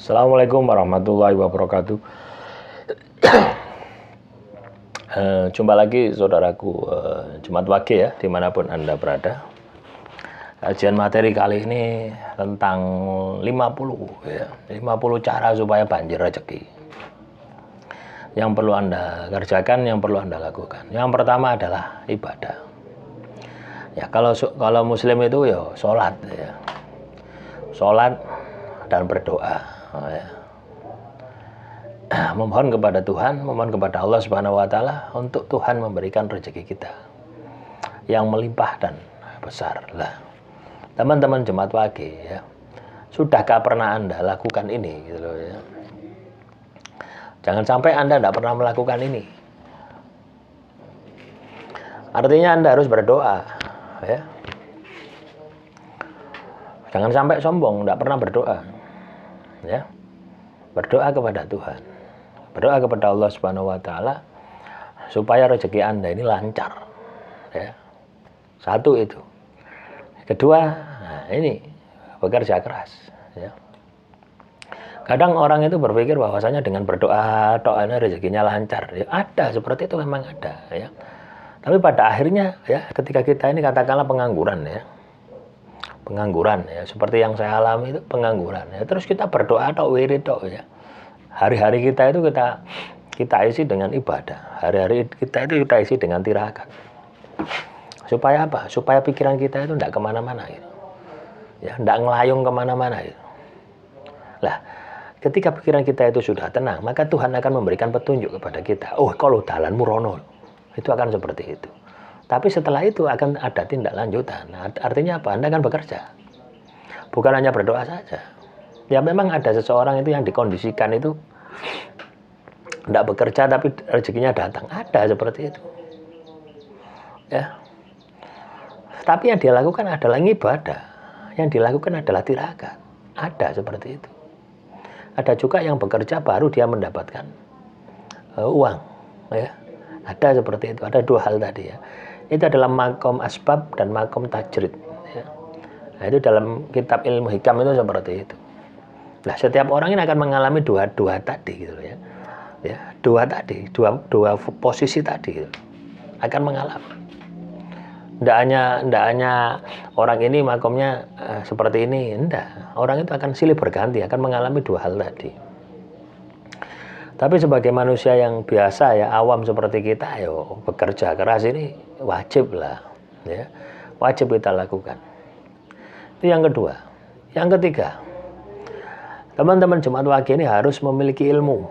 Assalamualaikum warahmatullahi wabarakatuh. Jumpa lagi saudaraku, Jumat Wage ya, dimanapun Anda berada. Kajian materi kali ini tentang 50 cara supaya banjir rezeki. Yang perlu Anda kerjakan, yang perlu Anda lakukan. Yang pertama adalah ibadah. Ya, kalau muslim itu ya sholat ya. Sholat dan berdoa. Ya. Memohon kepada Tuhan, memohon kepada Allah Subhanahu wa taala untuk Tuhan memberikan rezeki kita yang melimpah dan besar. Lah, teman-teman Jumat Wage ya. Sudahkah pernah Anda lakukan ini gitu loh ya. Jangan sampai Anda tidak pernah melakukan ini. Artinya Anda harus berdoa ya. Jangan sampai sombong, tidak pernah berdoa. Ya. Berdoa kepada Tuhan. Berdoa kepada Allah Subhanahu wa taala supaya rezeki Anda ini lancar. Ya. Satu itu. Kedua, ini bekerja keras, ya. Kadang orang itu berpikir bahwasanya dengan berdoa, doanya rezekinya lancar. Ya, ada seperti itu, memang ada, ya. Tapi pada akhirnya ya, ketika kita ini katakanlah pengangguran ya. Pengangguran ya, seperti yang saya alami itu pengangguran ya. Terus kita berdoa atau wirid ya. Hari-hari kita itu kita isi dengan ibadah. Hari-hari kita itu kita isi dengan tirakat. Supaya apa? Supaya pikiran kita itu tidak kemana-mana gitu. Ya, tidak ngelayung kemana-mana gitu. Lah, ketika pikiran kita itu sudah tenang, maka Tuhan akan memberikan petunjuk kepada kita. Oh, kalau dalanmu rono, itu akan seperti itu. Tapi setelah itu akan ada tindak lanjutan. Nah, artinya apa? Anda akan bekerja. Bukan hanya berdoa saja. Ya memang ada seseorang itu yang dikondisikan itu tidak bekerja tapi rezekinya datang. Ada seperti itu. Ya. Tapi yang dia lakukan adalah ibadah. Yang dilakukan adalah tirakat. Ada seperti itu. Ada juga yang bekerja baru dia mendapatkan uang. Ya. Ada seperti itu. Ada dua hal tadi ya. Itu adalah makom asbab dan makom tajrid. Ya. Nah, itu dalam kitab ilmu hikam itu seperti itu. Nah, setiap orang ini akan mengalami dua tadi gitu ya. Ya, dua posisi tadi gitu. Akan mengalami. Tidak hanya orang ini makomnya seperti ini, enggak. Orang itu akan silih berganti, akan mengalami dua hal tadi. Tapi sebagai manusia yang biasa ya, awam seperti kita, yo bekerja keras ini wajib lah, ya, wajib kita lakukan. Itu yang kedua. Yang ketiga, teman-teman Jumat Wage ini harus memiliki ilmu,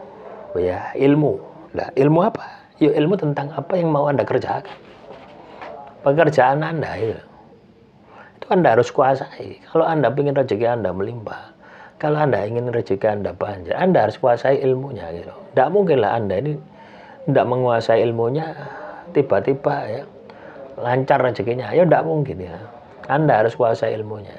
ya, ilmu. Lah, ilmu apa? Yo ilmu tentang apa yang mau Anda kerjakan. Pekerjaan Anda itu Anda harus kuasai. Kalau Anda ingin rezeki Anda melimpah, kalau Anda ingin rezeki Anda banjir, Anda harus kuasai ilmunya gitu. Tidak mungkinlah Anda ini tidak menguasai ilmunya tiba-tiba ya lancar rezekinya. Ya tidak mungkin ya. Anda harus kuasai ilmunya.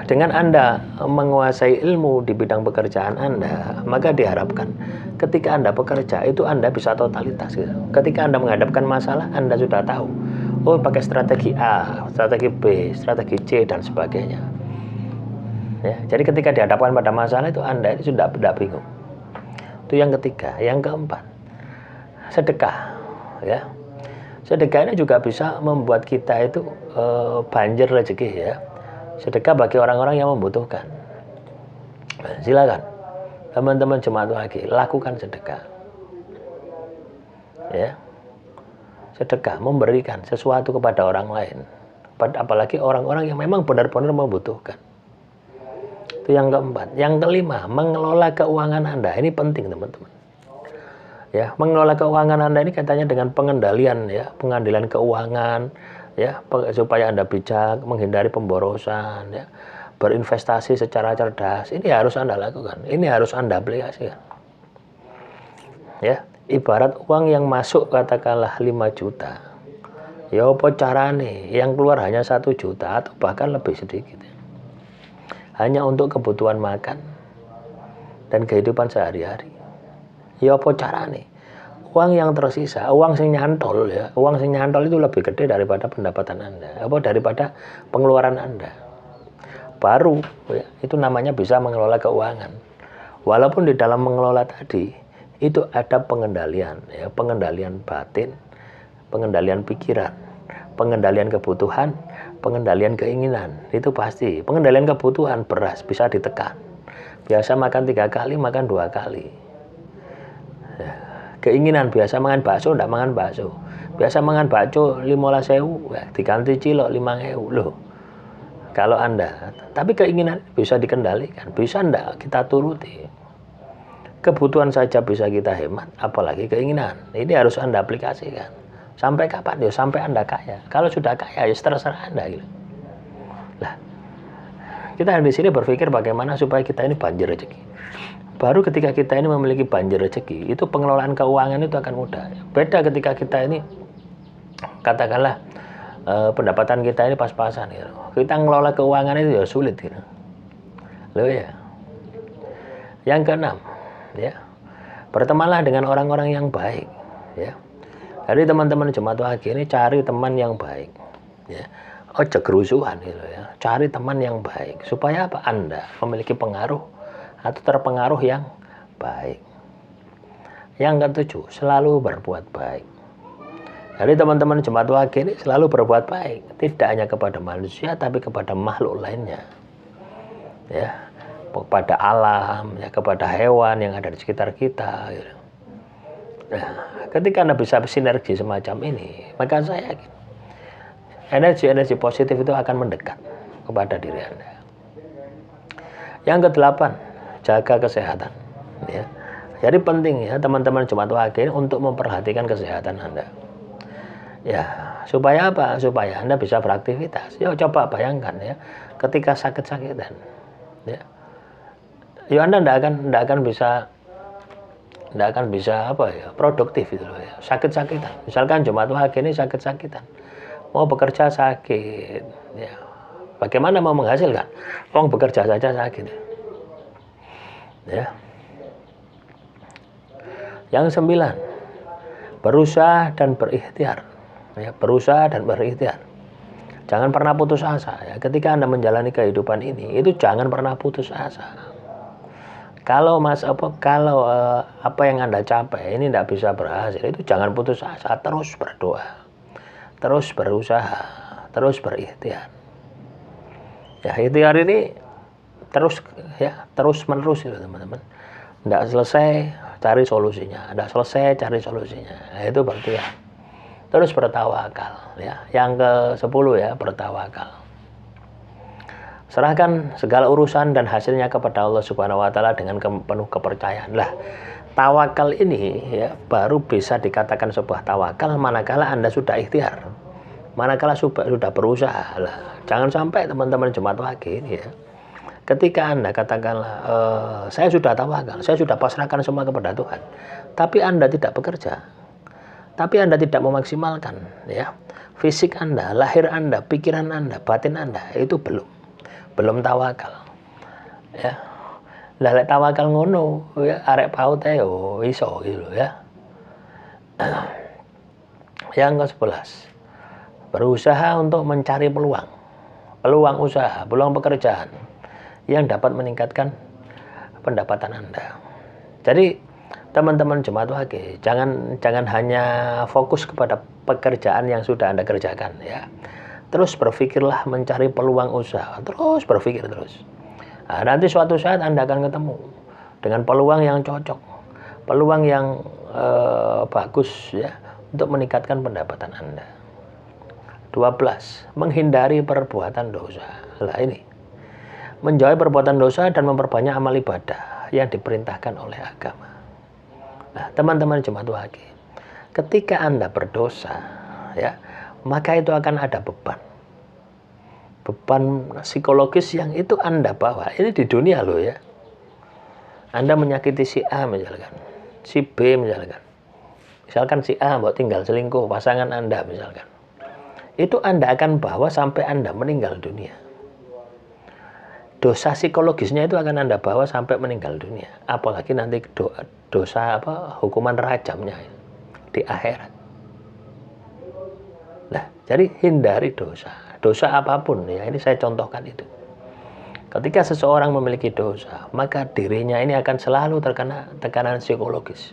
Dengan Anda menguasai ilmu di bidang pekerjaan Anda, maka diharapkan ketika Anda bekerja itu Anda bisa totalitas gitu. Ketika Anda menghadapkan masalah, Anda sudah tahu. Oh, pakai strategi A, strategi B, strategi C dan sebagainya. Ya, jadi ketika dihadapkan pada masalah itu Anda ini sudah tidak bingung. Itu yang ketiga. Yang keempat, sedekah. Ya, sedekah ini juga bisa membuat kita itu banjir rezeki ya. Sedekah bagi orang-orang yang membutuhkan. Silakan teman-teman Jemaat Wage lakukan sedekah. Ya. Sedekah, memberikan sesuatu kepada orang lain. Apalagi orang-orang yang memang benar-benar membutuhkan. Itu yang keempat. Yang kelima, mengelola keuangan Anda. Ini penting, teman-teman. Ya, mengelola keuangan Anda ini katanya dengan pengendalian ya, pengendalian keuangan ya, supaya Anda bijak, menghindari pemborosan ya, berinvestasi secara cerdas. Ini harus Anda lakukan. Ini harus Anda aplikasikan. Ya. Ibarat uang yang masuk katakanlah 5 juta. Ya apa carane yang keluar hanya 1 juta atau bahkan lebih sedikit. Hanya untuk kebutuhan makan dan kehidupan sehari-hari. Ya apa carane? Uang yang tersisa, uang sing nyantol ya, uang sing nyantol itu lebih gede daripada pendapatan Anda, daripada pengeluaran Anda. baru ya, itu namanya bisa mengelola keuangan. Walaupun di dalam mengelola tadi itu ada pengendalian ya, pengendalian batin, pengendalian pikiran, pengendalian kebutuhan, pengendalian keinginan. Itu pasti. Pengendalian kebutuhan, beras bisa ditekan. Biasa makan 3 kali, makan 2 kali. Ya. Keinginan biasa makan bakso, enggak makan bakso. Biasa makan bakso 15.000, ya, diganti cilok 5.000 loh. Kalau Anda, tapi keinginan bisa dikendalikan, bisa enggak kita turuti. Kebutuhan saja bisa kita hemat, apalagi keinginan. Ini harus Anda aplikasikan. Sampai kapan? Ya sampai Anda kaya. Kalau sudah kaya, ya terserah Anda. Gitu. Lah, kita di sini berpikir bagaimana supaya kita ini banjir rezeki. Baru ketika kita ini memiliki banjir rezeki, itu pengelolaan keuangan itu akan mudah. Beda ketika kita ini, katakanlah, pendapatan kita ini pas-pasan gitu. Kita ngelola keuangan itu ya sulit gitu. Loh ya. Yang keenam, ya. Bertemanlah dengan orang-orang yang baik, ya. Jadi teman-teman jemaat wahagi ini cari teman yang baik, ya. Ojo kerusuhan gitu ya. Cari teman yang baik supaya apa? Anda memiliki pengaruh atau terpengaruh yang baik. Yang ketujuh, selalu berbuat baik. Jadi teman-teman jemaat wahagi ini selalu berbuat baik, tidak hanya kepada manusia tapi kepada makhluk lainnya, ya, kepada alam, ya, kepada hewan yang ada di sekitar kita. Gitu. Nah, ketika Anda bisa sinergi semacam ini, maka saya yakin energi-energi positif itu akan mendekat kepada diri Anda. Yang kedelapan, jaga kesehatan. Ya. Jadi penting ya teman-teman jemaat wahagi ini untuk memperhatikan kesehatan Anda. Ya, supaya apa? Supaya Anda bisa beraktivitas. Ya, coba bayangkan ya, ketika sakit-sakitan, ya, ya Anda tidak akan bisa apa ya, produktif itu loh ya. Sakit-sakitan. Misalkan jemaat wahagi ini sakit-sakitan, mau bekerja sakit, ya, bagaimana mau menghasilkan? Orang bekerja saja sakit, ya. Yang 9, berusaha dan berikhtiar. Ya, berusaha dan berikhtiar. Jangan pernah putus asa ya. Ketika Anda menjalani kehidupan ini, itu jangan pernah putus asa. Kalau apa yang Anda capai ini tidak bisa berhasil, itu jangan putus asa, terus berdoa, terus berusaha, terus berikhtiar. Ya, ikhtiar ini terus menerus itu teman-teman. Tidak selesai cari solusinya, tidak selesai cari solusinya. Nah, itu berikhtiar. Terus bertawakal, ya. Yang ke-10 ya, bertawakal. Serahkan segala urusan dan hasilnya kepada Allah Subhanahu wa taala dengan penuh kepercayaan. Lah, tawakal ini ya baru bisa dikatakan sebuah tawakal manakala Anda sudah ikhtiar. Manakala sudah berusaha. Lah, jangan sampai teman-teman jemaat wahagi ini ya. Ketika Anda katakanlah saya sudah tawakal, saya sudah pasrahkan semua kepada Tuhan. Tapi Anda tidak bekerja. Tapi Anda tidak memaksimalkan ya. Fisik Anda, lahir Anda, pikiran Anda, batin Anda itu belum tawakal. Ya. Lah lek tawakal ngono ya arek paut ae yo iso gitu ya. Yang ke-11. Berusaha untuk mencari peluang usaha, peluang pekerjaan yang dapat meningkatkan pendapatan Anda. Jadi teman-teman jemaat wahagi, jangan hanya fokus kepada pekerjaan yang sudah Anda kerjakan ya. Terus berpikirlah mencari peluang usaha, terus berpikir terus. Nah, nanti suatu saat Anda akan ketemu dengan peluang yang cocok, peluang yang bagus ya untuk meningkatkan pendapatan Anda. 12. Menghindari perbuatan dosa. Lah ini, menjauhi perbuatan dosa dan memperbanyak amal ibadah yang diperintahkan oleh agama. Nah, teman-teman jemaat wahagi, ketika Anda berdosa, ya, maka itu akan ada beban psikologis yang itu Anda bawa. Ini di dunia loh ya. Anda menyakiti si A misalkan, si B misalkan si A mau tinggal selingkuh pasangan Anda misalkan, itu Anda akan bawa sampai Anda meninggal dunia. Dosa psikologisnya itu akan Anda bawa sampai meninggal dunia. Apalagi nanti dosa hukuman rajamnya di akhirat. Nah, jadi hindari dosa apapun ya. Ini saya contohkan itu. Ketika seseorang memiliki dosa, maka dirinya ini akan selalu terkena tekanan psikologis.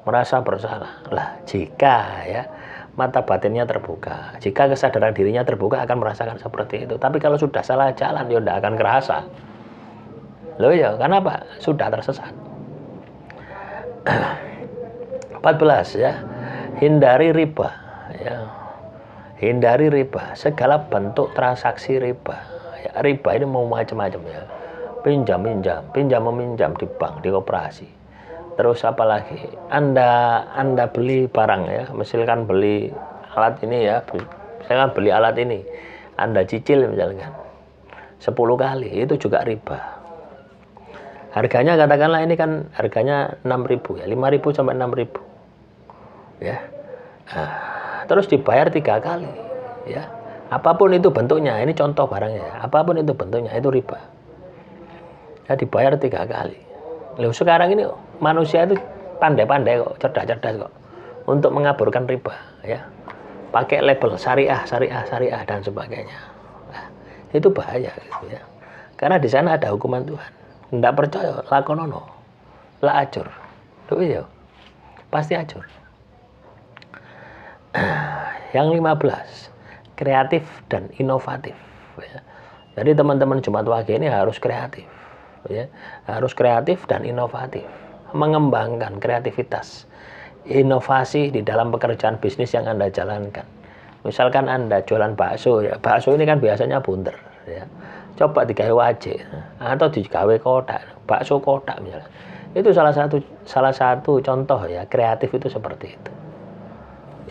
Merasa bersalah. Lah, jika ya mata batinnya terbuka, jika kesadaran dirinya terbuka akan merasakan seperti itu. Tapi kalau sudah salah jalan, ya tidak akan kerasa. Loh ya, kenapa? Sudah tersesat. 14 ya. Hindari riba ya. Hindari riba, segala bentuk transaksi riba. Ya, riba ini mau macam-macam ya. Pinjam meminjam di bank, di koperasi. Terus apalagi? Anda beli barang ya, misalkan beli alat ini ya, misalkan beli alat ini, Anda cicil misalkan 10 kali, itu juga riba. Harganya katakanlah ini kan harganya 6.000 ya, 5.000 sampai 6.000 ya. Nah, terus dibayar 3 kali ya. Apapun itu bentuknya, ini contoh barangnya, apapun itu bentuknya, itu riba. Ya, dibayar 3 kali. Loh, sekarang ini manusia itu pandai-pandai kok, cerdas-cerdas kok, untuk mengaburkan riba, ya. Pakai label syariah dan sebagainya. Nah, itu bahaya, gitu, ya. Karena di sana ada hukuman Tuhan. Tidak percaya, lakonono, la ajur. Tuh iya, pasti ajur. Yang 15, kreatif dan inovatif. Ya. Jadi teman-teman Jumat Wage ini harus kreatif, ya. Harus kreatif dan inovatif, mengembangkan kreativitas, inovasi di dalam pekerjaan bisnis yang Anda jalankan. Misalkan Anda jualan bakso, ya. Bakso ini kan biasanya bunter, ya. Coba digawe wajik atau digawe kotak, bakso kotak misalnya. Itu salah satu contoh ya, kreatif itu seperti itu.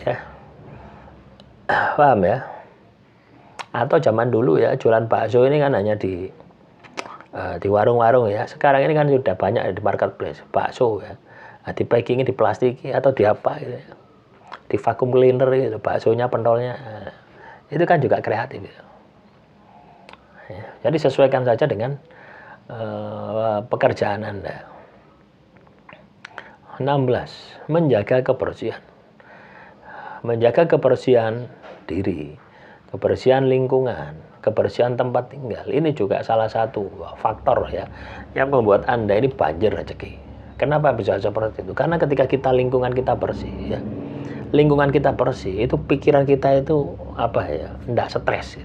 Ya. Paham ya? Atau zaman dulu ya, jualan bakso ini kan hanya di warung-warung ya. Sekarang ini kan sudah banyak di marketplace bakso ya. Nah, di packingnya di plastiki atau di apa gitu ya. Di vacuum cleaner gitu, baksonya pentolnya. Nah, itu kan juga kreatif gitu. Ya, jadi sesuaikan saja dengan pekerjaan Anda. 16, menjaga kebersihan. Menjaga kebersihan diri, kebersihan lingkungan, kebersihan tempat tinggal. Ini juga salah satu faktor ya yang membuat Anda ini banjir rezeki. Kenapa bisa seperti itu? Karena ketika lingkungan kita bersih ya. Lingkungan kita bersih, itu pikiran kita itu apa ya? Enggak stres.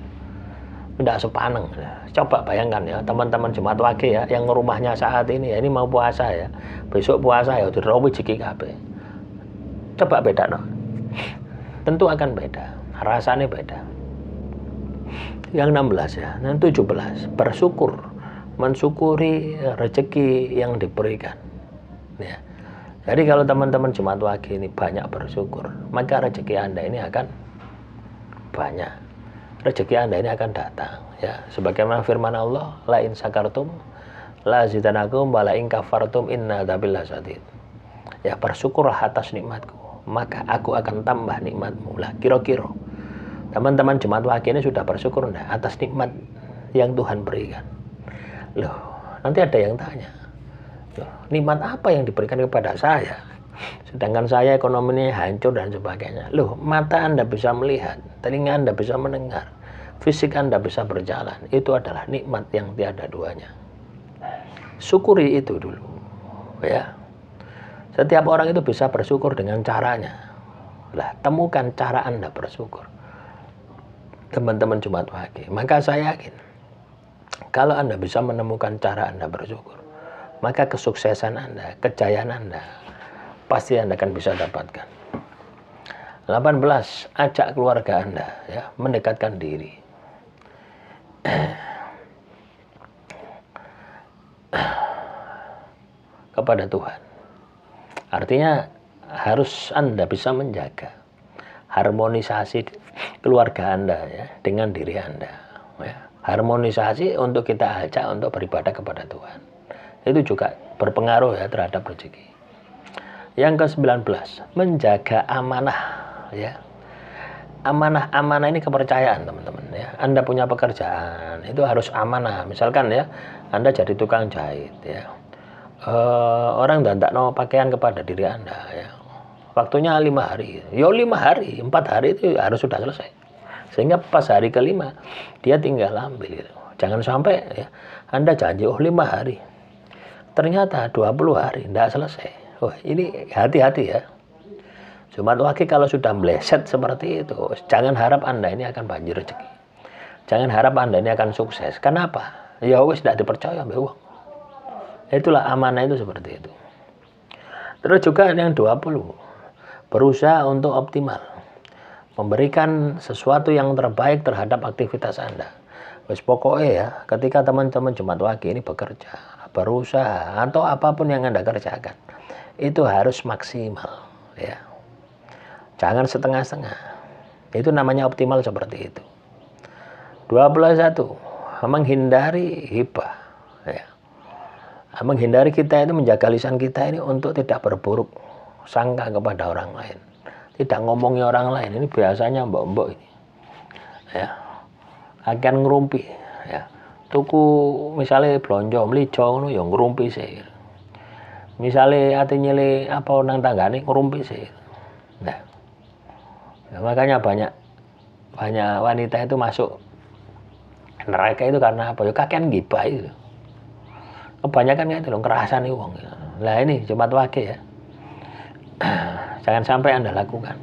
Enggak sepaneng. Coba bayangkan ya, teman-teman Jumat Wage ya yang rumahnya saat ini ya, ini mau puasa ya. Besok puasa ya dirowi rezeki kabeh. Coba beda no. Tentu akan beda. Rasanya beda. Yang 16 ya, dan 17, bersyukur, mensyukuri rezeki yang diberikan. Ya. Jadi kalau teman-teman Jumat Wage ini banyak bersyukur, maka rezeki Anda ini akan banyak. Rezeki Anda ini akan datang. Ya, sebagaimana firman Allah, la in sakartum la zidanakum wa la in kafartum inna adzabil lasyadid. Ya, bersyukurlah atas nikmatku, maka aku akan tambah nikmatmu. Lah, kira-kira teman-teman Jumat Wage ini sudah bersyukur enggak atas nikmat yang Tuhan berikan? Loh, nanti ada yang tanya, loh, nikmat apa yang diberikan kepada saya? Sedangkan saya ekonominya hancur dan sebagainya. Loh, mata Anda bisa melihat, telinga Anda bisa mendengar, fisik Anda bisa berjalan. Itu adalah nikmat yang tiada duanya. Syukuri itu dulu, ya. Setiap orang itu bisa bersyukur dengan caranya. Lah, temukan cara Anda bersyukur. Teman-teman Jumat Wage, maka saya yakin kalau Anda bisa menemukan cara Anda bersyukur, maka kesuksesan Anda, kejayaan Anda pasti Anda akan bisa dapatkan. 18, ajak keluarga Anda ya, mendekatkan diri. Kepada Tuhan. Artinya harus Anda bisa menjaga harmonisasi keluarga Anda ya dengan diri Anda ya. Harmonisasi untuk kita ajak untuk beribadah kepada Tuhan. Itu juga berpengaruh ya terhadap rezeki. Yang ke-19, menjaga amanah ya. Amanah ini kepercayaan, teman-teman ya. Anda punya pekerjaan, itu harus amanah. Misalkan ya, Anda jadi tukang jahit ya. Orang dandakno pakaian kepada diri Anda ya. Waktunya 5 hari. Yo 5 hari, 4 hari itu harus sudah selesai. Sehingga pas hari ke-5 dia tinggal ambil gitu. Jangan sampai ya, Anda janji 5 hari, ternyata 20 hari tidak selesai. Wah, ini hati-hati ya. Jumat Wage kalau sudah meleset seperti itu, jangan harap Anda ini akan banjir rezeki. Jangan harap Anda ini akan sukses. Kenapa? Ya wis tidak dipercaya mbak uang. Itulah amanah itu seperti itu. Terus juga yang 20, berusaha untuk optimal, memberikan sesuatu yang terbaik terhadap aktivitas Anda. Wes pokoknya ya, ketika teman-teman Jumat Wage ini bekerja, berusaha atau apapun yang Anda kerjakan, itu harus maksimal ya. Jangan setengah-setengah. Itu namanya optimal seperti itu. 21, menghindari hibah ya. Menghindari kita itu, menjaga lisan kita ini untuk tidak berburuk sangka kepada orang lain. Tidak ngomongi orang lain. Ini biasanya mbok-mbok ini ya, akan ngerumpi ya. Tuku misalnya blonjo mlijo ngono ya ngerumpi sih. Misalnya ati nyele apa nang tanggane ngerumpi sih. Nah, makanya banyak wanita itu masuk neraka itu karena apa? Ya kakean gibah itu. Kebanyakan itu loh ngerasani wong. Lah ini Jumat Wage ya. Jangan sampai Anda lakukan.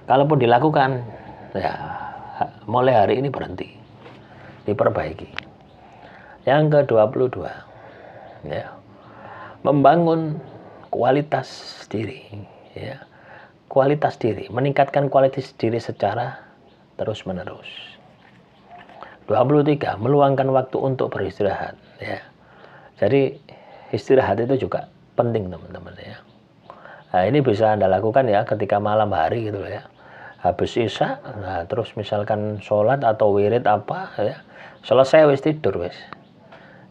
Kalaupun dilakukan, ya mulai hari ini berhenti, diperbaiki. Yang ke-22 ya, membangun kualitas diri ya. Kualitas diri, meningkatkan kualitas diri secara terus menerus. 23, meluangkan waktu untuk beristirahat ya. Jadi istirahat itu juga penting teman-teman ya. Nah, ini bisa Anda lakukan ya ketika malam hari gitu ya. Habis isya, nah terus misalkan sholat atau wirid apa ya, selesai wis tidur wis.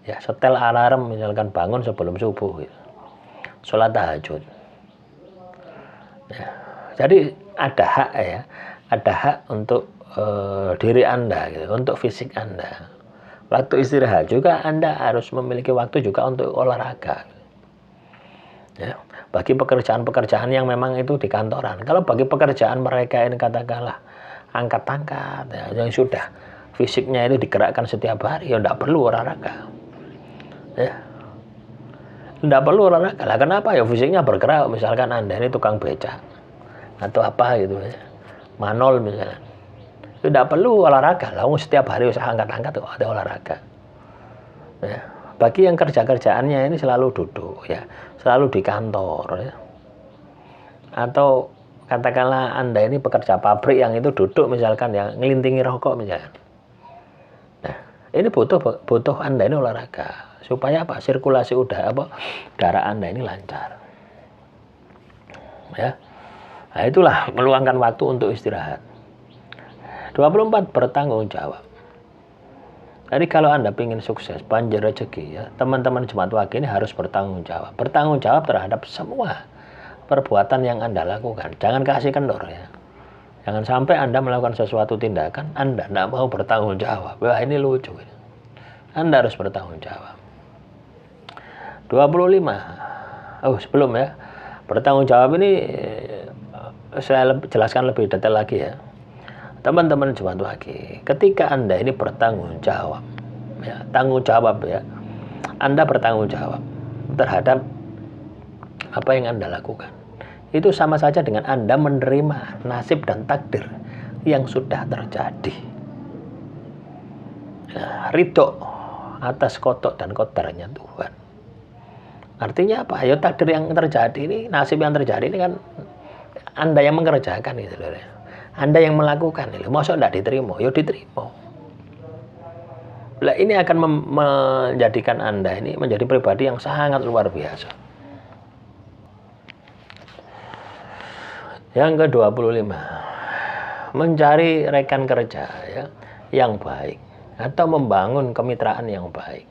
Ya, setel alarm misalkan bangun sebelum subuh gitu. Sholat tahajud. Ya, jadi ada hak ya, ada hak untuk diri Anda gitu, untuk fisik Anda. Waktu istirahat juga Anda harus memiliki waktu juga untuk olahraga. Ya, bagi pekerjaan-pekerjaan yang memang itu di kantoran. Kalau bagi pekerjaan mereka ini katakanlah angkat-angkat ya, yang sudah fisiknya itu digerakkan setiap hari, ya tidak perlu olahraga. Ya, tidak perlu olahraga. Lah kenapa? Ya fisiknya bergerak. Misalkan Anda ini tukang becak atau apa gitu ya, manol misalnya, tidak perlu olahraga. Lah setiap hari usah angkat-angkat tuh ada olahraga. Ya. Bagi yang kerja-kerjaannya ini selalu duduk ya, selalu di kantor ya. Atau katakanlah Anda ini pekerja pabrik yang itu duduk misalkan yang ngelintingi rokok misalkan. Nah, ini butuh Anda ini olahraga supaya apa? Sirkulasi darah Anda ini lancar. Ya. Nah, itulah meluangkan waktu untuk istirahat. 24, bertanggung jawab. Jadi kalau Anda ingin sukses, banjir rezeki ya, teman-teman Jumat Wage ini harus bertanggung jawab. Bertanggung jawab terhadap semua perbuatan yang Anda lakukan. Jangan kasih kendor ya. Jangan sampai Anda melakukan sesuatu tindakan, Anda tidak mau bertanggung jawab. Wah ini lucu. Ya. Anda harus bertanggung jawab. 25. Sebelum ya. Bertanggung jawab ini saya jelaskan lebih detail lagi ya. Teman-teman Jumat Wage, ketika Anda ini bertanggung jawab, ya, tanggung jawab ya, Anda bertanggung jawab terhadap apa yang Anda lakukan. Itu sama saja dengan Anda menerima nasib dan takdir yang sudah terjadi. Nah, ridho atas kodok dan kodarnya Tuhan. Artinya apa? Ya takdir yang terjadi ini, nasib yang terjadi ini kan Anda yang mengerjakan gitu loh. Anda yang melakukan itu, masa tidak diterima? Ya diterima. Nah, ini akan menjadikan Anda ini menjadi pribadi yang sangat luar biasa. Yang ke-25, mencari rekan kerja ya, yang baik atau membangun kemitraan yang baik.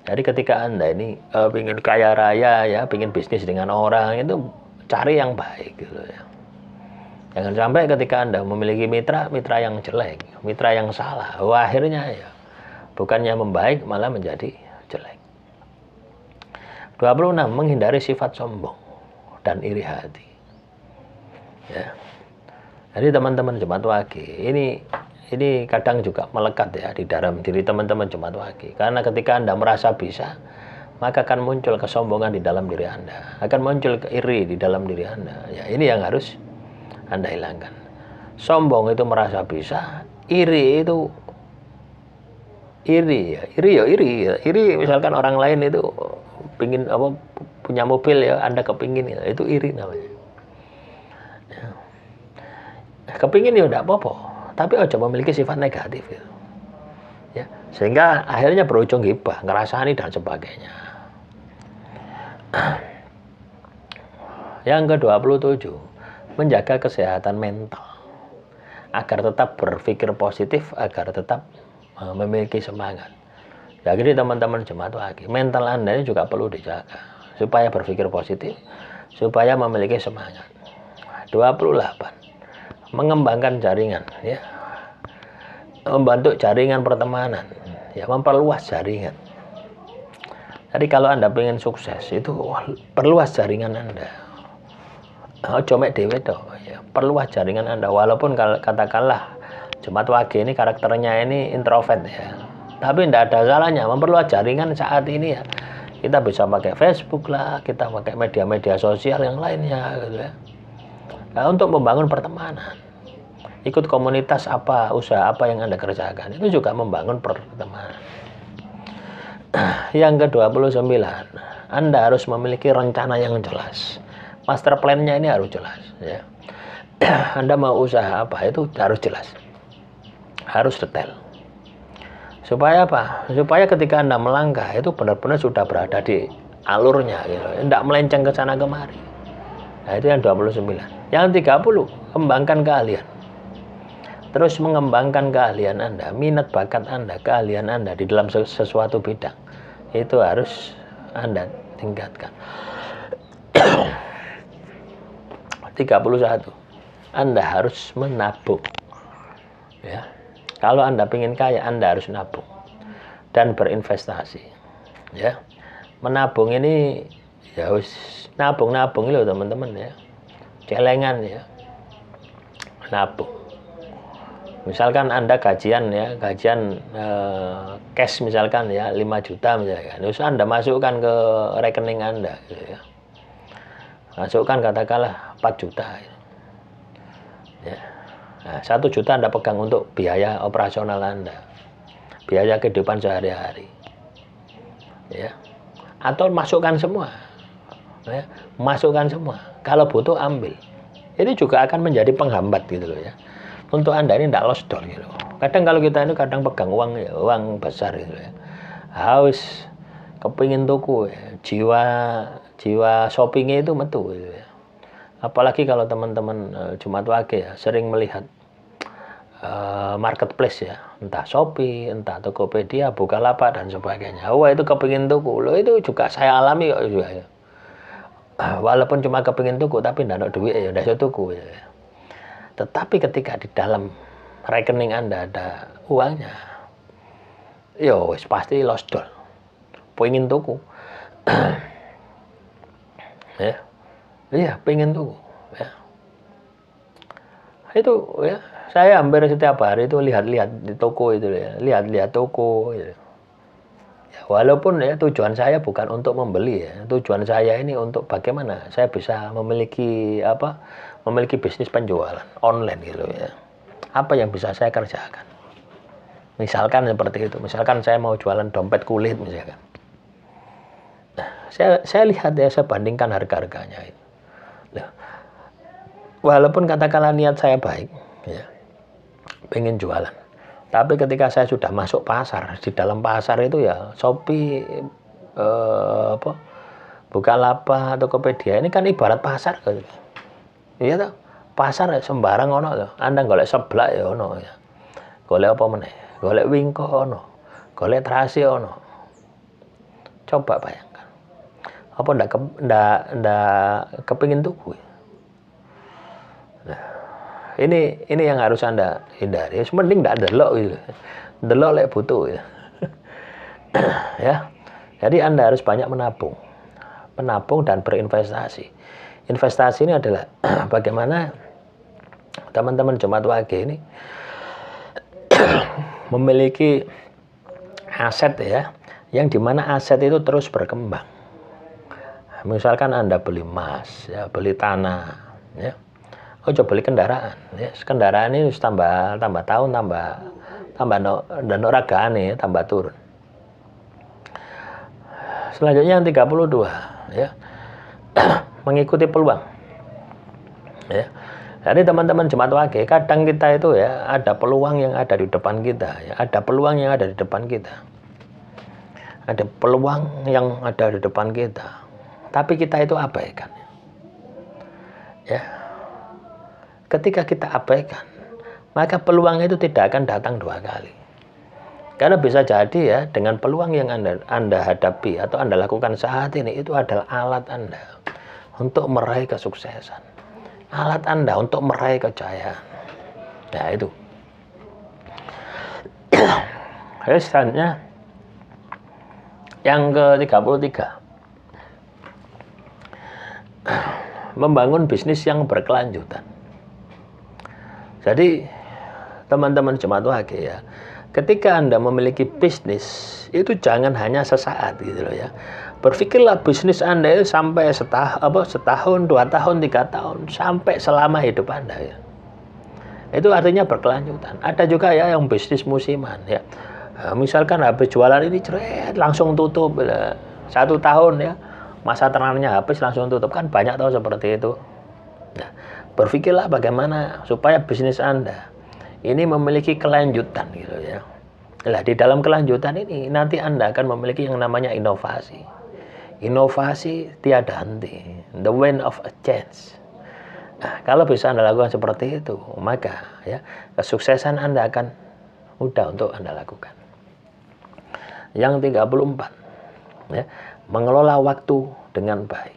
Jadi ketika Anda ini ingin kaya raya ya, ingin bisnis dengan orang itu cari yang baik gitu ya. Jangan sampai ketika Anda memiliki mitra yang jelek, mitra yang salah, akhirnya ya bukannya membaik malah menjadi jelek. 26, menghindari sifat sombong dan iri hati. Ya. Jadi teman-teman Jumat Wage, ini ini kadang juga melekat ya di dalam diri teman-teman Jumat Wage. Karena ketika Anda merasa bisa, maka akan muncul kesombongan di dalam diri Anda, akan muncul iri di dalam diri Anda. Ya, ini yang harus Anda hilangkan. Sombong itu merasa bisa, iri itu iri misalkan orang lain itu pingin apa punya mobil ya, Anda kepingin ya, itu iri namanya. Ya. Kepingin ya enggak apa-apa, tapi aja memiliki sifat negatif gitu. Ya, sehingga akhirnya berujung gibah, ngerasani dan sebagainya. Yang ke-27, menjaga kesehatan mental agar tetap berpikir positif, agar tetap memiliki semangat. Ya, jadi teman-teman Jumat Wage, mental Anda ini juga perlu dijaga supaya berpikir positif, supaya memiliki semangat. 28, mengembangkan jaringan ya. Membentuk jaringan pertemanan ya, memperluas jaringan. Jadi kalau Anda ingin sukses itu perluas jaringan Anda. Ojo mek dhewe to ya, perluas jaringan Anda. Walaupun katakanlah Jumat Wage ini karakternya ini introvert ya, tapi tidak ada salahnya memperluas jaringan saat ini ya. Kita bisa pakai Facebook lah, kita pakai media-media sosial yang lainnya gitu ya. Nah, untuk membangun pertemanan. Ikut komunitas apa, usaha apa yang Anda kerjakan, itu juga membangun pertemanan. Yang ke-29, Anda harus memiliki rencana yang jelas. Master plan-nya ini harus jelas ya. Anda mau usaha apa itu harus jelas, harus detail. Supaya apa? Supaya ketika Anda melangkah itu benar-benar sudah berada di alurnya gitu, tidak melenceng ke sana kemari. Nah, itu yang 29. Yang 30, kembangkan keahlian. Terus mengembangkan keahlian Anda, minat bakat Anda, keahlian Anda di dalam sesuatu bidang. Itu harus Anda tingkatkan. 31. Anda harus menabung. Ya. Kalau Anda ingin kaya, Anda harus nabung dan berinvestasi. Ya. Menabung ini ya wis nabung loh teman-teman ya. Celengan ya. Nabung. Misalkan Anda gajian cash misalkan ya 5 juta misalkan. Terus Anda masukkan ke rekening Anda gitu ya. Masukkan katakanlah 4 juta. Ya. Nah, 1 juta Anda pegang untuk biaya operasional Anda. Biaya kehidupan sehari-hari. Ya. Atau masukkan semua. Ya. Masukkan semua. Kalau butuh ambil. Ini juga akan menjadi penghambat gitu loh ya. Untuk Anda ini tidak losdol gitu. Kadang kalau kita ini kadang pegang uang ya, uang besar gitu ya. Haus kepingin tuku ya. Jiwa shoppingnya itu metu gitu ya. Apalagi kalau teman-teman Jumat Wage ya sering melihat marketplace ya, entah Shopee, entah Tokopedia, Bukalapak dan sebagainya. Wah, itu kepingin tuku. Loh, itu juga saya alami kok juga ya. Walaupun cuma kepingin tuku tapi tidak ada duit ya udah saya tuku ya. Tetapi ketika di dalam rekening Anda ada uangnya, yo pasti losdol. Pengen tuku. Ya. Iya, pengen tuku ya. Itu ya, saya hampir setiap hari itu lihat-lihat di toko itu ya, lihat-lihat toko gitu. Ya, walaupun ya tujuan saya bukan untuk membeli ya. Tujuan saya ini untuk bagaimana saya bisa memiliki bisnis penjualan online gitu ya. Apa yang bisa saya kerjakan? Misalkan seperti itu. Misalkan saya mau jualan dompet kulit misalkan. Nah, saya lihat ya, saya bandingkan harga-harganya itu. Nah, walaupun katakanlah niat saya baik ya, pengen jualan. Tapi ketika saya sudah masuk pasar, di dalam pasar itu ya Shopee, Bukalapak, Tokopedia ini kan ibarat pasar gitu. Iya toh, pasar sembarang ono toh. Anda golek seblak ya ono ya. Golek apa meneh? Golek wingko ono. Golek terasi ono. Coba bayangkan. Apa ndak kepengin tuku. Nah, ini yang harus Anda hindari. Mending ndak delok gitu. Delok lek butuh ya. Ya. Jadi Anda harus banyak menabung dan berinvestasi. Investasi ini adalah bagaimana teman-teman Jumat Wage ini memiliki aset ya, yang dimana aset itu terus berkembang. Misalkan Anda beli emas, ya, beli tanah, ya, coba beli kendaraan, ya, kendaraan ini tambah tahun dan ragane tambah turun. Selanjutnya yang 32, ya, mengikuti peluang, ya. Jadi teman-teman jemaat wage, kadang kita itu ya ada peluang yang ada di depan kita, ya, ada peluang yang ada di depan kita, ada peluang yang ada di depan kita, tapi kita itu abaikan, ya. Ketika kita abaikan, maka peluang itu tidak akan datang dua kali. Karena bisa jadi ya, dengan peluang yang Anda hadapi atau Anda lakukan saat ini, itu adalah alat Anda untuk meraih kesuksesan. Alat Anda untuk meraih kejayaan. Ya, itu. Selanjutnya, yang ke-33. Membangun bisnis yang berkelanjutan. Jadi, teman-teman jemaat wage ya, ketika Anda memiliki bisnis, itu jangan hanya sesaat gitu loh ya. Berpikirlah bisnis Anda itu sampai setahun, 2 tahun, 3 tahun, sampai selama hidup Anda ya. Itu artinya berkelanjutan. Ada juga ya yang bisnis musiman ya. Misalkan habis jualan ini langsung tutup ya. 1 tahun ya, masa tenangnya habis langsung tutup, kan banyak tahu seperti itu. Nah, berpikirlah bagaimana supaya bisnis Anda ini memiliki kelanjutan gitu ya. Nah, di dalam kelanjutan ini nanti Anda akan memiliki yang namanya inovasi. Inovasi tiada henti, the wind of a change. Nah, kalau bisa Anda lakukan seperti itu, maka ya kesuksesan Anda akan mudah untuk Anda lakukan. Yang 34, ya, mengelola waktu dengan baik.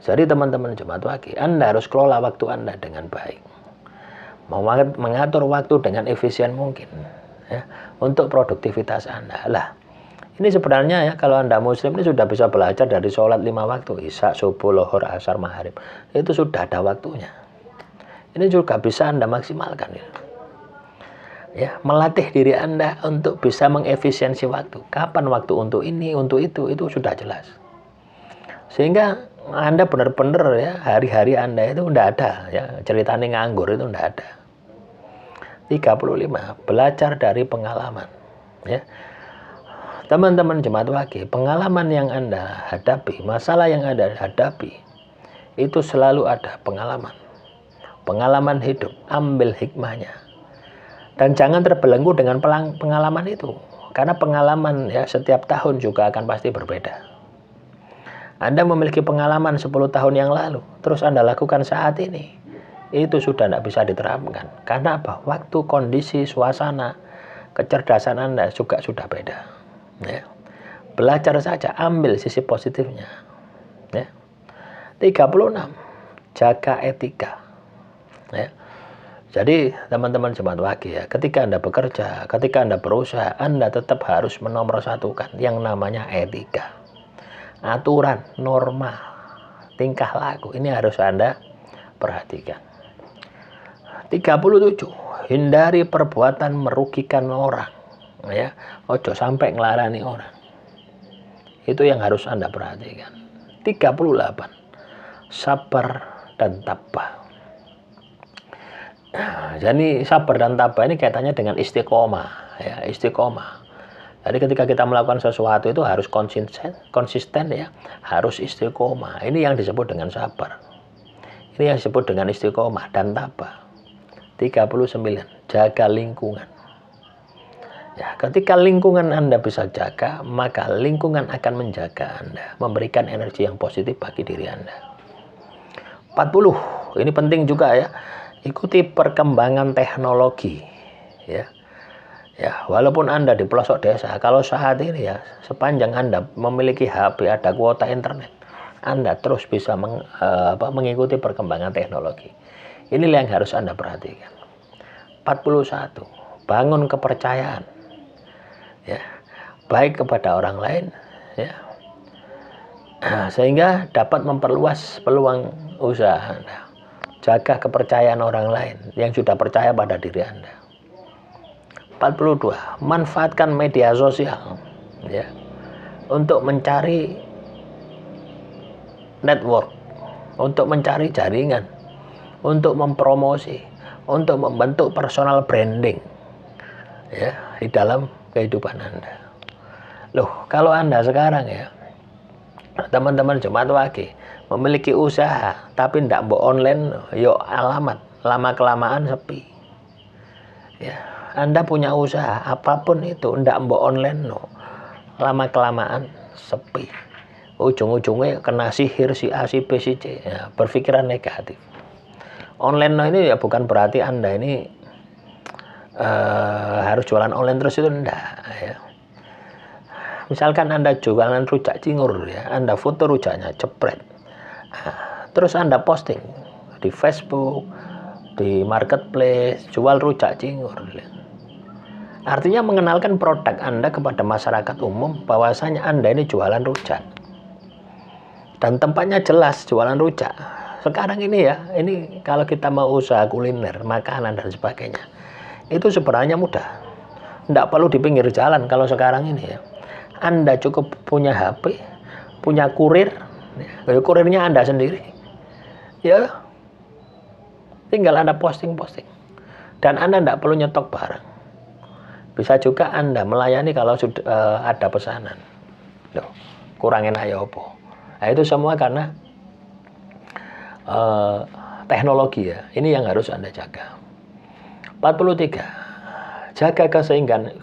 Jadi teman-teman jemaat wage, Anda harus kelola waktu Anda dengan baik. Mengatur waktu dengan efisien mungkin, ya, untuk produktivitas Anda. Lah, ini sebenarnya ya, kalau Anda muslim ini sudah bisa belajar dari sholat 5 waktu, isya, subuh, lohor, asar, maghrib. Itu sudah ada waktunya. Ini juga bisa Anda maksimalkan ya. Ya, melatih diri Anda untuk bisa mengefisiensi waktu. Kapan waktu untuk ini, untuk itu sudah jelas. Sehingga Anda benar-benar ya, hari-hari Anda itu tidak ada ya, ceritanya nganggur itu tidak ada. 35, belajar dari pengalaman, ya. Teman-teman jemaat wage, pengalaman yang Anda hadapi, masalah yang Anda hadapi, itu selalu ada pengalaman. Pengalaman hidup, ambil hikmahnya. Dan jangan terbelenggu dengan pengalaman itu. Karena pengalaman ya setiap tahun juga akan pasti berbeda. Anda memiliki pengalaman 10 tahun yang lalu, terus Anda lakukan saat ini, itu sudah tidak bisa diterapkan. Karena apa? Waktu, kondisi, suasana, kecerdasan Anda juga sudah beda. Ya. Belajar saja, ambil sisi positifnya. Ya. 36, jaga etika. Ya. Jadi teman-teman jemaat wage ya, ketika Anda bekerja, ketika Anda berusaha, Anda tetap harus menomorsatukan yang namanya etika. Aturan, norma, tingkah laku, ini harus Anda perhatikan. 37, hindari perbuatan merugikan orang. Ya, ojo sampai ngelarani orang. Itu yang harus Anda perhatikan. 38, sabar dan tabah. Nah, jadi sabar dan tabah ini kaitannya dengan istiqomah, ya, istiqomah. Jadi ketika kita melakukan sesuatu itu harus konsisten ya, harus istiqomah. Ini yang disebut dengan sabar. Ini yang disebut dengan istiqomah dan tabah. 39, jaga lingkungan. Ya, ketika lingkungan Anda bisa jaga, maka lingkungan akan menjaga Anda, memberikan energi yang positif bagi diri Anda. 40, ini penting juga ya, ikuti perkembangan teknologi. Ya, ya, walaupun Anda di pelosok desa, kalau saat ini ya, sepanjang Anda memiliki HP, ada kuota internet, Anda terus bisa mengikuti perkembangan teknologi. Inilah yang harus Anda perhatikan. 41, bangun kepercayaan. Ya, baik kepada orang lain ya, sehingga dapat memperluas peluang usaha Anda. Jaga kepercayaan orang lain yang sudah percaya pada diri Anda. 42, manfaatkan media sosial ya untuk mencari network, untuk mencari jaringan, untuk mempromosi, untuk membentuk personal branding ya di dalam kehidupan Anda. Loh, kalau Anda sekarang ya, teman-teman Jemaat Wage memiliki usaha tapi ndak mbok online, yo alamat lama kelamaan sepi. Ya, Anda punya usaha apapun itu ndak mbok online no, lama kelamaan sepi. Ujung-ujungnya kena sihir si A, si B, si C, ya, berpikiran negatif. Online ini ya bukan berarti Anda ini harus jualan online terus, itu enggak ya. Misalkan Anda jualan rujak cingur ya, Anda foto rujaknya jepret, terus Anda posting di Facebook, di marketplace, jual rujak cingur. Artinya mengenalkan produk Anda kepada masyarakat umum bahwasanya Anda ini jualan rujak. Dan tempatnya jelas, jualan rujak. Sekarang ini ya, ini kalau kita mau usaha kuliner, makanan dan sebagainya, itu sebenarnya mudah. Tidak perlu di pinggir jalan kalau sekarang ini ya. Anda cukup punya HP, punya kurir, ya, kurirnya Anda sendiri. Ya, tinggal Anda posting-posting. Dan Anda tidak perlu nyetok barang. Bisa juga Anda melayani kalau sudah ada pesanan. Loh, kurang enak ya opo. Nah, itu semua karena teknologi ya. Ini yang harus Anda jaga. 43. Jaga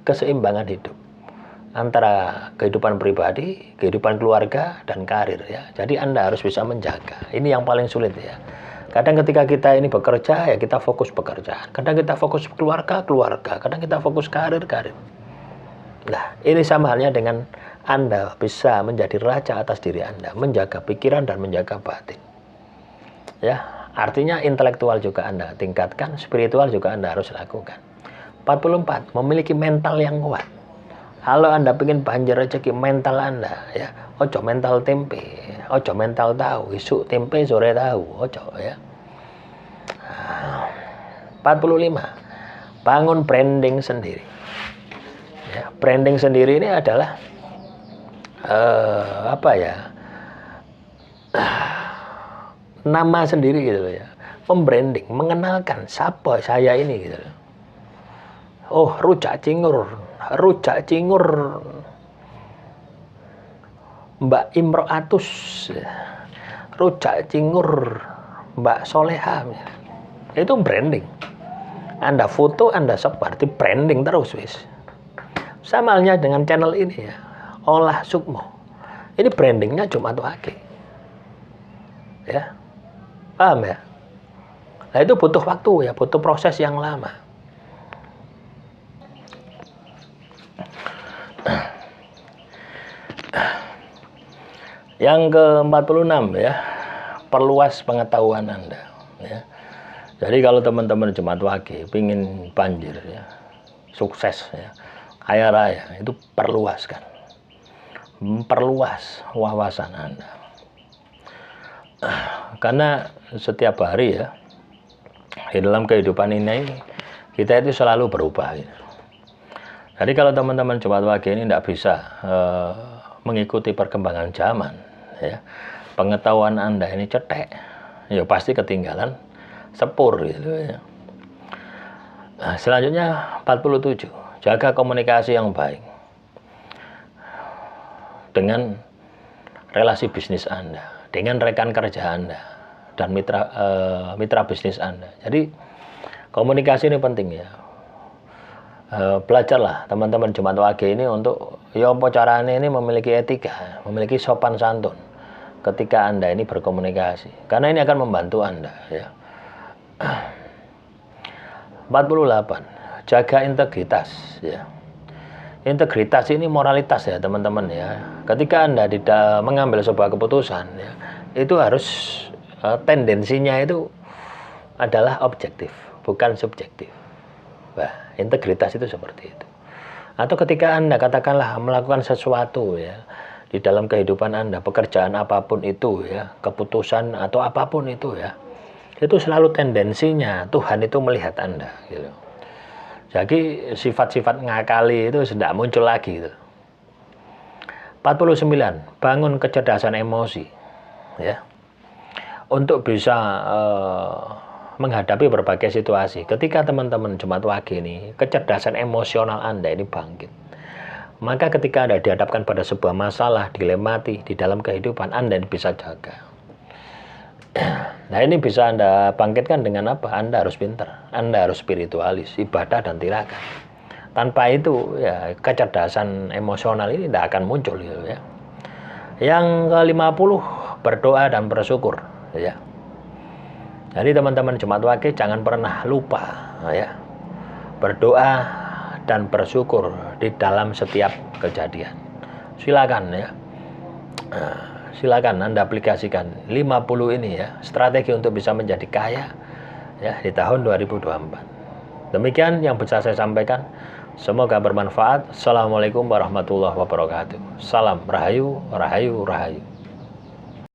keseimbangan hidup antara kehidupan pribadi, kehidupan keluarga, dan karir ya. Jadi Anda harus bisa menjaga. Ini yang paling sulit ya. Kadang ketika kita ini bekerja ya kita fokus pekerjaan. Kadang kita fokus keluarga. Kadang kita fokus karir. Nah, ini sama halnya dengan Anda bisa menjadi raja atas diri Anda, menjaga pikiran dan menjaga batin. Ya, artinya intelektual juga Anda tingkatkan, spiritual juga Anda harus lakukan. 44, memiliki mental yang kuat. Kalau Anda ingin banjir rezeki, mental Anda ya, ojo mental tempe, ojo mental tahu, isuk tempe sore tahu, ojo ya. 45, bangun branding sendiri. Ya, branding sendiri ini adalah nama sendiri gitu ya, membranding, mengenalkan siapa saya ini gitu. Oh, rujak cingur Mbak Imro'atus, rujak cingur Mbak Soleha, itu branding. Anda foto, Anda sebar, di branding terus wis. Sama halnya dengan channel ini ya, Olah Sukmo. Ini brandingnya Jemaat Wage. Ya, paham ya? Nah, itu butuh waktu ya, butuh proses yang lama. Yang ke-46 ya, perluas pengetahuan Anda ya. Jadi kalau teman-teman Jemaat Wage pingin banjir ya, sukses ya, kaya raya, itu perluaskan. Perluas wawasan Anda. Karena setiap hari ya, di dalam kehidupan ini kita itu selalu berubah gitu. Jadi kalau teman-teman Jemaat Wage ini tidak bisa mengikuti perkembangan zaman ya, pengetahuan Anda ini cetek, ya pasti ketinggalan sepur gitu ya. Nah, selanjutnya 47, jaga komunikasi yang baik dengan relasi bisnis Anda, dengan rekan kerja Anda dan mitra bisnis Anda. Jadi komunikasi ini penting ya. Belajarlah teman-teman Jemaat Wage ini untuk ya apa caranya ini memiliki etika, memiliki sopan santun ketika Anda ini berkomunikasi. Karena ini akan membantu Anda ya. 48, jaga integritas ya. Integritas ini moralitas ya teman-teman ya. Ketika Anda tidak mengambil sebuah keputusan ya, itu harus tendensinya itu adalah objektif, bukan subjektif. Wah, integritas itu seperti itu. Atau ketika Anda katakanlah melakukan sesuatu ya, di dalam kehidupan Anda, pekerjaan apapun itu ya, keputusan atau apapun itu ya, itu selalu tendensinya Tuhan itu melihat Anda gitu. Jadi sifat-sifat ngakali itu tidak muncul lagi gitu. 49. Bangun kecerdasan emosi, ya, untuk bisa menghadapi berbagai situasi. Ketika teman-teman Jumat Wage ini, kecerdasan emosional Anda ini bangkit, maka ketika Anda dihadapkan pada sebuah masalah, dilematis di dalam kehidupan, Anda bisa jaga. Nah, ini bisa Anda bangkitkan dengan apa? Anda harus pintar, Anda harus spiritualis, ibadah dan tirakat. Tanpa itu, ya, kecerdasan emosional ini tidak akan muncul, gitu, ya. Yang ke-50, berdoa dan bersyukur, ya. Jadi teman-teman Jumat Wage jangan pernah lupa, ya, berdoa dan bersyukur di dalam setiap kejadian. Silakan, ya. Silakan Anda aplikasikan 50 ini, ya, strategi untuk bisa menjadi kaya, ya, di tahun 2024. Demikian yang bisa saya sampaikan. Semoga bermanfaat. Assalamualaikum warahmatullahi wabarakatuh. Salam Rahayu, Rahayu, Rahayu.